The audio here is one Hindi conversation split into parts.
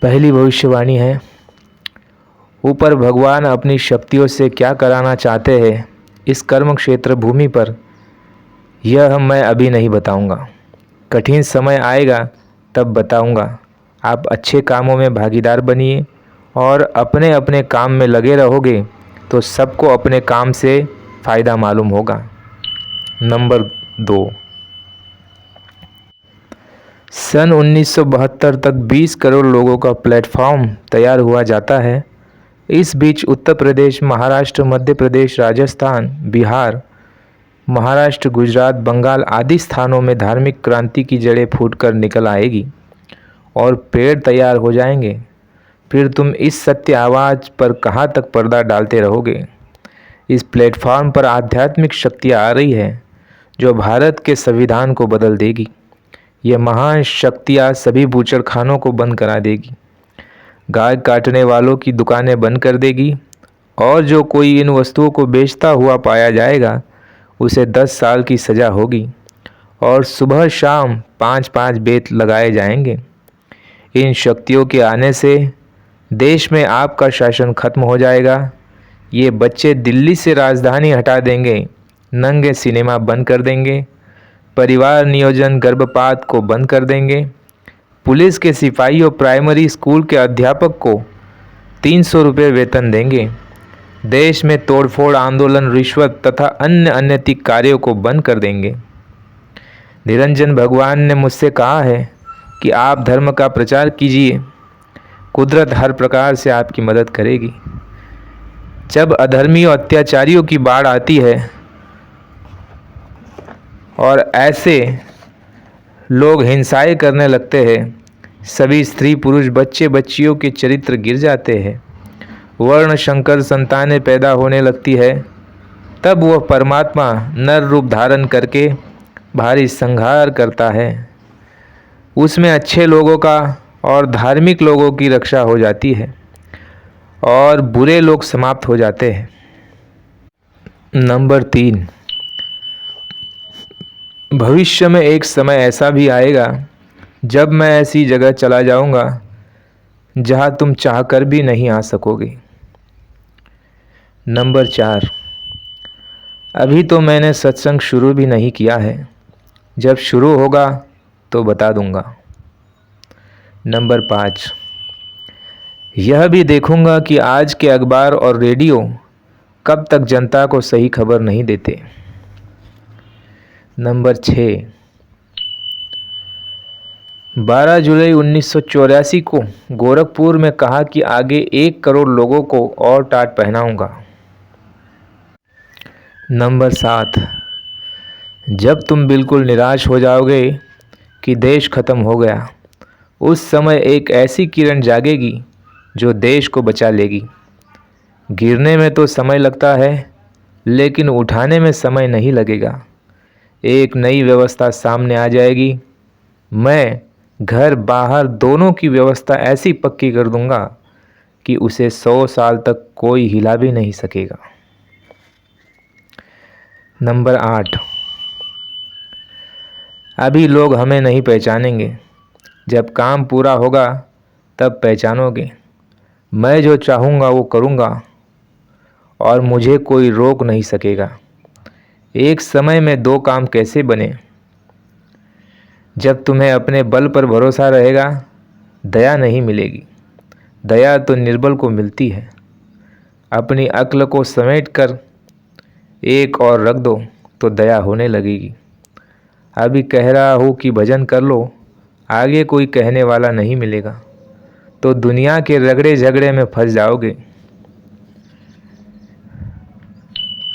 पहली भविष्यवाणी है, ऊपर भगवान अपनी शक्तियों से क्या कराना चाहते हैं इस कर्म क्षेत्र भूमि पर, यह मैं अभी नहीं बताऊंगा। कठिन समय आएगा तब बताऊंगा। आप अच्छे कामों में भागीदार बनिए और अपने अपने काम में लगे रहोगे तो सबको अपने काम से फ़ायदा मालूम होगा। नंबर 2, सन 1972 तक 20 करोड़ लोगों का प्लेटफॉर्म तैयार हुआ जाता है। इस बीच उत्तर प्रदेश, महाराष्ट्र, मध्य प्रदेश, राजस्थान, बिहार, महाराष्ट्र, गुजरात, बंगाल आदि स्थानों में धार्मिक क्रांति की जड़ें फूटकर निकल आएगी और पेड़ तैयार हो जाएंगे। फिर तुम इस सत्य आवाज़ पर कहाँ तक पर्दा डालते रहोगे। इस प्लेटफॉर्म पर आध्यात्मिक शक्तियाँ आ रही है जो भारत के संविधान को बदल देगी। यह महान शक्तियाँ सभी बूचड़खानों को बंद करा देगी, गाय काटने वालों की दुकानें बंद कर देगी और जो कोई इन वस्तुओं को बेचता हुआ पाया जाएगा उसे 10 साल की सज़ा होगी और सुबह शाम 5-5 बेत लगाए जाएंगे। इन शक्तियों के आने से देश में आपका शासन खत्म हो जाएगा। ये बच्चे दिल्ली से राजधानी हटा देंगे, नंगे सिनेमा बंद कर देंगे, परिवार नियोजन गर्भपात को बंद कर देंगे, पुलिस के सिपाही और प्राइमरी स्कूल के अध्यापक को 300 रुपये वेतन देंगे। देश में तोड़फोड़ आंदोलन, रिश्वत तथा अन्य अनैतिक कार्यों को बंद कर देंगे। निरंजन भगवान ने मुझसे कहा है कि आप धर्म का प्रचार कीजिए, कुदरत हर प्रकार से आपकी मदद करेगी। जब अधर्मी और अत्याचारियों की बाढ़ आती है और ऐसे लोग हिंसाएं करने लगते हैं, सभी स्त्री पुरुष बच्चे बच्चियों के चरित्र गिर जाते हैं, वर्ण शंकर संतानें पैदा होने लगती है, तब वह परमात्मा नर रूप धारण करके भारी संहार करता है। उसमें अच्छे लोगों का और धार्मिक लोगों की रक्षा हो जाती है और बुरे लोग समाप्त हो जाते हैं। नंबर 3, भविष्य में एक समय ऐसा भी आएगा जब मैं ऐसी जगह चला जाऊंगा जहां तुम चाहकर भी नहीं आ सकोगे। नंबर 4, अभी तो मैंने सत्संग शुरू भी नहीं किया है, जब शुरू होगा तो बता दूंगा। नंबर 5, यह भी देखूंगा कि आज के अखबार और रेडियो कब तक जनता को सही खबर नहीं देते। नंबर 6, 12 जुलाई 1984 को गोरखपुर में कहा कि आगे 1 करोड़ लोगों को और टाट पहनाऊंगा। नंबर 7, जब तुम बिल्कुल निराश हो जाओगे कि देश खत्म हो गया, उस समय एक ऐसी किरण जागेगी जो देश को बचा लेगी। गिरने में तो समय लगता है लेकिन उठाने में समय नहीं लगेगा। एक नई व्यवस्था सामने आ जाएगी। मैं घर बाहर दोनों की व्यवस्था ऐसी पक्की कर दूंगा कि उसे 100 साल तक कोई हिला भी नहीं सकेगा। नंबर 8, अभी लोग हमें नहीं पहचानेंगे, जब काम पूरा होगा तब पहचानोगे। मैं जो चाहूँगा वो करूँगा और मुझे कोई रोक नहीं सकेगा। एक समय में 2 काम कैसे बने। जब तुम्हें अपने बल पर भरोसा रहेगा, दया नहीं मिलेगी। दया तो निर्बल को मिलती है। अपनी अक्ल को समेट कर एक और रख दो तो दया होने लगेगी। अभी कह रहा हूँ कि भजन कर लो, आगे कोई कहने वाला नहीं मिलेगा तो दुनिया के रगड़े झगड़े में फंस जाओगे।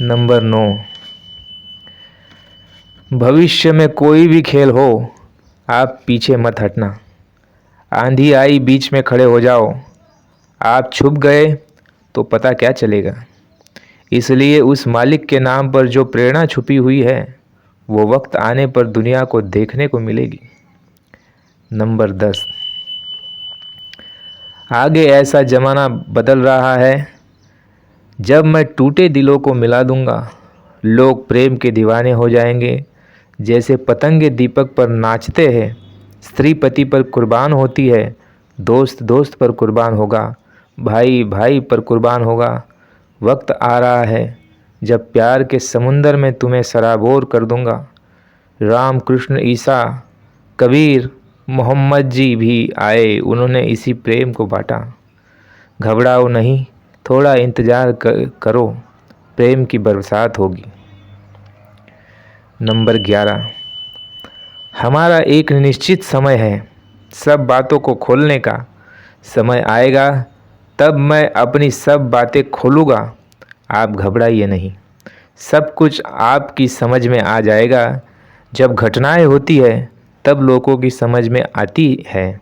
नंबर 9, भविष्य में कोई भी खेल हो, आप पीछे मत हटना। आंधी आई बीच में खड़े हो जाओ, आप छुप गए तो पता क्या चलेगा। इसलिए उस मालिक के नाम पर जो प्रेरणा छुपी हुई है वो वक्त आने पर दुनिया को देखने को मिलेगी। नंबर 10, आगे ऐसा ज़माना बदल रहा है जब मैं टूटे दिलों को मिला दूंगा। लोग प्रेम के दीवाने हो जाएंगे। जैसे पतंगे दीपक पर नाचते हैं, स्त्री पति पर कुर्बान होती है, दोस्त दोस्त पर कुर्बान होगा, भाई भाई पर कुर्बान होगा। वक्त आ रहा है जब प्यार के समुंदर में तुम्हें सराबोर कर दूंगा। राम कृष्ण ईसा कबीर मोहम्मद जी भी आए, उन्होंने इसी प्रेम को बांटा। घबराओ नहीं, थोड़ा इंतज़ार करो, प्रेम की बरसात होगी। नंबर 11, हमारा एक निश्चित समय है, सब बातों को खोलने का। समय आएगा तब मैं अपनी सब बातें खोलूँगा, आप घबराइए नहीं। सब कुछ आपकी समझ में आ जाएगा। जब घटनाएं होती है तब लोगों की समझ में आती है।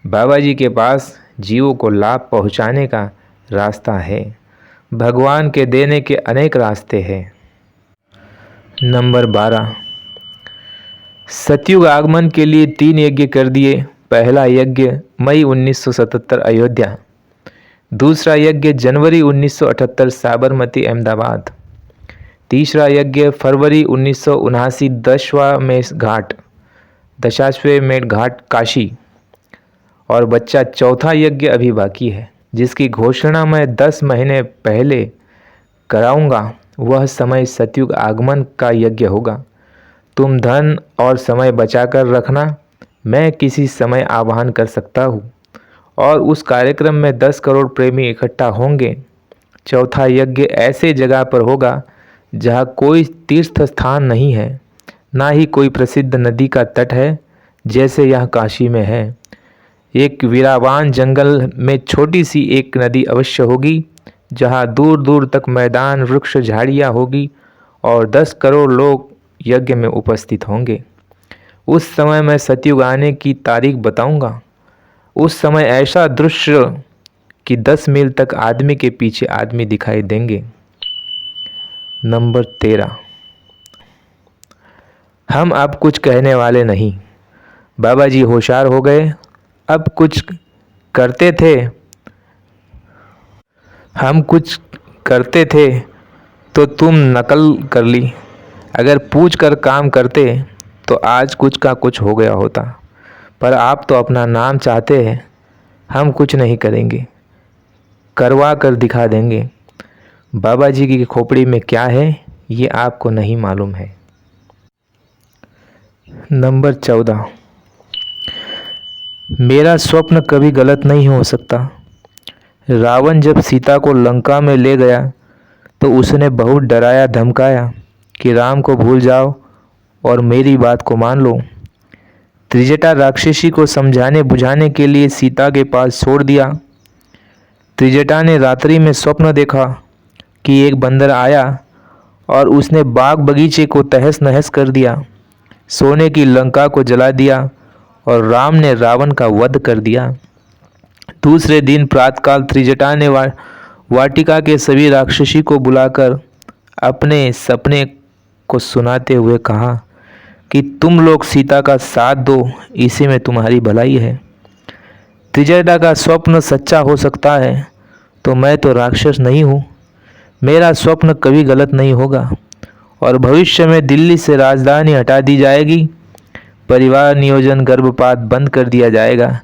बाबा जी के पास जीवों को लाभ पहुंचाने का रास्ता है। भगवान के देने के अनेक रास्ते हैं। नंबर 12, सतयुग आगमन के लिए 3 यज्ञ कर दिए। पहला यज्ञ मई 1977 अयोध्या, दूसरा यज्ञ जनवरी 1978 साबरमती अहमदाबाद, तीसरा यज्ञ फरवरी 1979 दशाश्वमेध घाट काशी, और बच्चा चौथा यज्ञ अभी बाकी है, जिसकी घोषणा मैं 10 महीने पहले कराऊंगा। वह समय सतयुग आगमन का यज्ञ होगा। तुम धन और समय बचाकर रखना, मैं किसी समय आह्वान कर सकता हूँ और उस कार्यक्रम में 10 करोड़ प्रेमी इकट्ठा होंगे। चौथा यज्ञ ऐसे जगह पर होगा जहाँ कोई तीर्थ स्थान नहीं है, ना ही कोई प्रसिद्ध नदी का तट है जैसे यह काशी में है। एक वीरावान जंगल में छोटी सी एक नदी अवश्य होगी, जहाँ दूर दूर तक मैदान, वृक्ष, झाड़ियाँ होगी और 10 करोड़ लोग यज्ञ में उपस्थित होंगे। उस समय मैं सतयुग आने की तारीख बताऊंगा। उस समय ऐसा दृश्य कि 10 मील तक आदमी के पीछे आदमी दिखाई देंगे। नंबर 13, हम अब कुछ कहने वाले नहीं। बाबा जी होशियार हो गए। अब कुछ करते थे, हम कुछ करते थे तो तुम नकल कर ली। अगर पूछ कर काम करते तो आज कुछ का कुछ हो गया होता, पर आप तो अपना नाम चाहते हैं। हम कुछ नहीं करेंगे, करवा कर दिखा देंगे। बाबा जी की खोपड़ी में क्या है ये आपको नहीं मालूम है। नंबर 14, मेरा स्वप्न कभी गलत नहीं हो सकता। रावण जब सीता को लंका में ले गया तो उसने बहुत डराया धमकाया कि राम को भूल जाओ और मेरी बात को मान लो। त्रिजटा राक्षसी को समझाने बुझाने के लिए सीता के पास छोड़ दिया। त्रिजटा ने रात्रि में स्वप्न देखा कि एक बंदर आया और उसने बाग बगीचे को तहस नहस कर दिया, सोने की लंका को जला दिया और राम ने रावण का वध कर दिया। दूसरे दिन प्रातःकाल त्रिजटा ने वाटिका के सभी राक्षसी को बुलाकर अपने सपने को सुनाते हुए कहा कि तुम लोग सीता का साथ दो, इसी में तुम्हारी भलाई है। त्रिजटा का स्वप्न सच्चा हो सकता है तो मैं तो राक्षस नहीं हूँ। मेरा स्वप्न कभी गलत नहीं होगा और भविष्य में दिल्ली से राजधानी हटा दी जाएगी। परिवार नियोजन, गर्भपात बंद कर दिया जाएगा।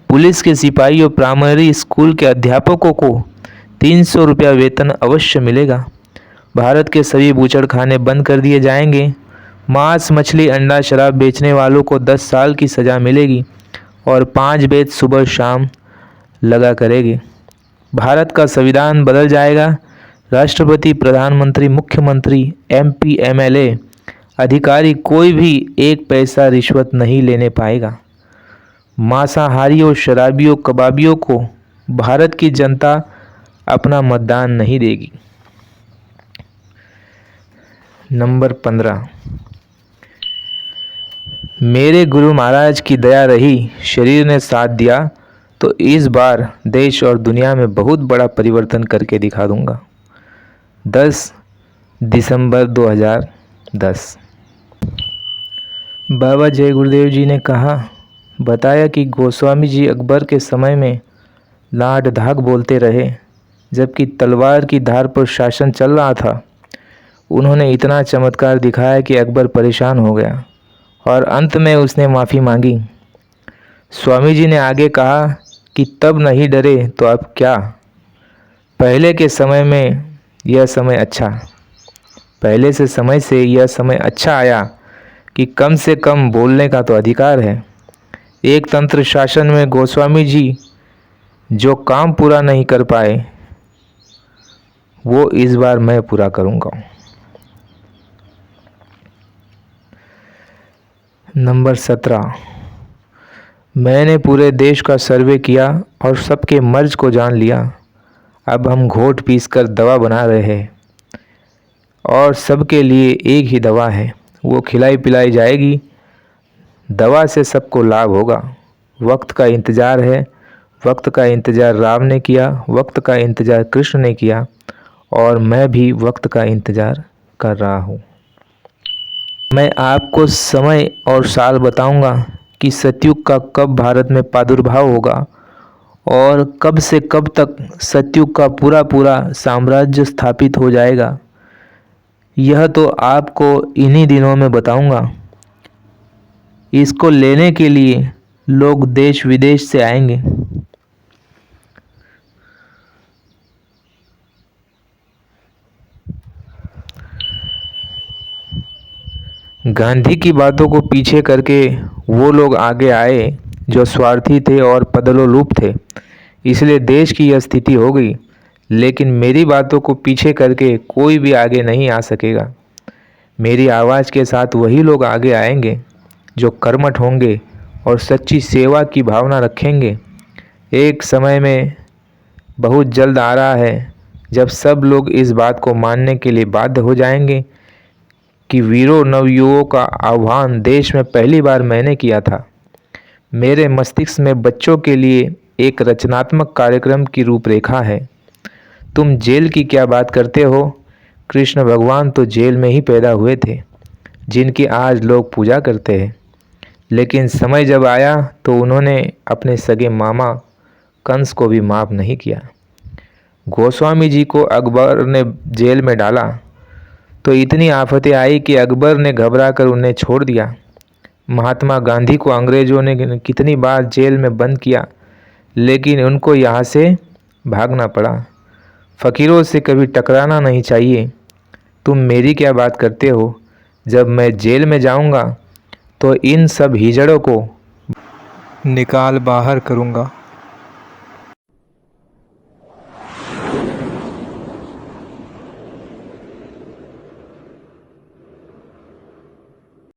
पुलिस के सिपाहियों, प्राइमरी स्कूल के अध्यापकों को 300 रुपया वेतन अवश्य मिलेगा। भारत के सभी बूचड़खाने बंद कर दिए जाएंगे। मांस, मछली, अंडा, शराब बेचने वालों को 10 साल की सज़ा मिलेगी और 5 वेद सुबह शाम लगा करेंगे। भारत का संविधान बदल जाएगा। राष्ट्रपति, प्रधानमंत्री, मुख्यमंत्री, MP, MLA अधिकारी कोई भी 1 पैसा रिश्वत नहीं लेने पाएगा। मांसाहारियों, शराबियों, कबाबियों को भारत की जनता अपना मतदान नहीं देगी। नंबर 15, मेरे गुरु महाराज की दया रही, शरीर ने साथ दिया तो इस बार देश और दुनिया में बहुत बड़ा परिवर्तन करके दिखा दूंगा। 10 दिसंबर 2010। बाबा जय गुरुदेव जी ने बताया कि गोस्वामी जी अकबर के समय में लाड धाक बोलते रहे, जबकि तलवार की धार पर शासन चल रहा था। उन्होंने इतना चमत्कार दिखाया कि अकबर परेशान हो गया और अंत में उसने माफ़ी मांगी। स्वामी जी ने आगे कहा कि तब नहीं डरे तो अब क्या। पहले के समय में यह समय अच्छा, पहले से समय से यह समय अच्छा आया कि कम से कम बोलने का तो अधिकार है। एक तंत्र शासन में गोस्वामी जी जो काम पूरा नहीं कर पाए वो इस बार मैं पूरा करूँगा। नंबर 17, मैंने पूरे देश का सर्वे किया और सबके मर्ज को जान लिया। अब हम घोट पीसकर दवा बना रहे हैं और सबके लिए एक ही दवा है, वो खिलाई पिलाई जाएगी। दवा से सबको लाभ होगा। वक्त का इंतज़ार है, वक्त का इंतज़ार राम ने किया, वक्त का इंतज़ार कृष्ण ने किया और मैं भी वक्त का इंतज़ार कर रहा हूँ। मैं आपको समय और साल बताऊंगा कि सतयुग का कब भारत में प्रादुर्भाव होगा और कब से कब तक सतयुग का पूरा पूरा साम्राज्य स्थापित हो जाएगा। यह तो आपको इन्हीं दिनों में बताऊंगा। इसको लेने के लिए लोग देश विदेश से आएंगे। गांधी की बातों को पीछे करके वो लोग आगे आए जो स्वार्थी थे और पदलोलुप थे, इसलिए देश की यह स्थिति हो गई। लेकिन मेरी बातों को पीछे करके कोई भी आगे नहीं आ सकेगा। मेरी आवाज़ के साथ वही लोग आगे आएंगे जो कर्मठ होंगे और सच्ची सेवा की भावना रखेंगे। एक समय में बहुत जल्द आ रहा है जब सब लोग इस बात को मानने के लिए बाध्य हो जाएंगे कि वीरों नवयुवकों का आह्वान देश में पहली बार मैंने किया था। मेरे मस्तिष्क में बच्चों के लिए एक रचनात्मक कार्यक्रम की रूपरेखा है। तुम जेल की क्या बात करते हो? कृष्ण भगवान तो जेल में ही पैदा हुए थे, जिनकी आज लोग पूजा करते हैं। लेकिन समय जब आया तो उन्होंने अपने सगे मामा कंस को भी माफ़ नहीं किया। गोस्वामी जी को अकबर ने जेल में डाला तो इतनी आफतें आई कि अकबर ने घबरा कर उन्हें छोड़ दिया। महात्मा गांधी को अंग्रेज़ों ने कितनी बार जेल में बंद किया, लेकिन उनको यहाँ से भागना पड़ा। फ़कीरों से कभी टकराना नहीं चाहिए। तुम मेरी क्या बात करते हो? जब मैं जेल में जाऊँगा तो इन सब हिजड़ों को निकाल बाहर करूँगा।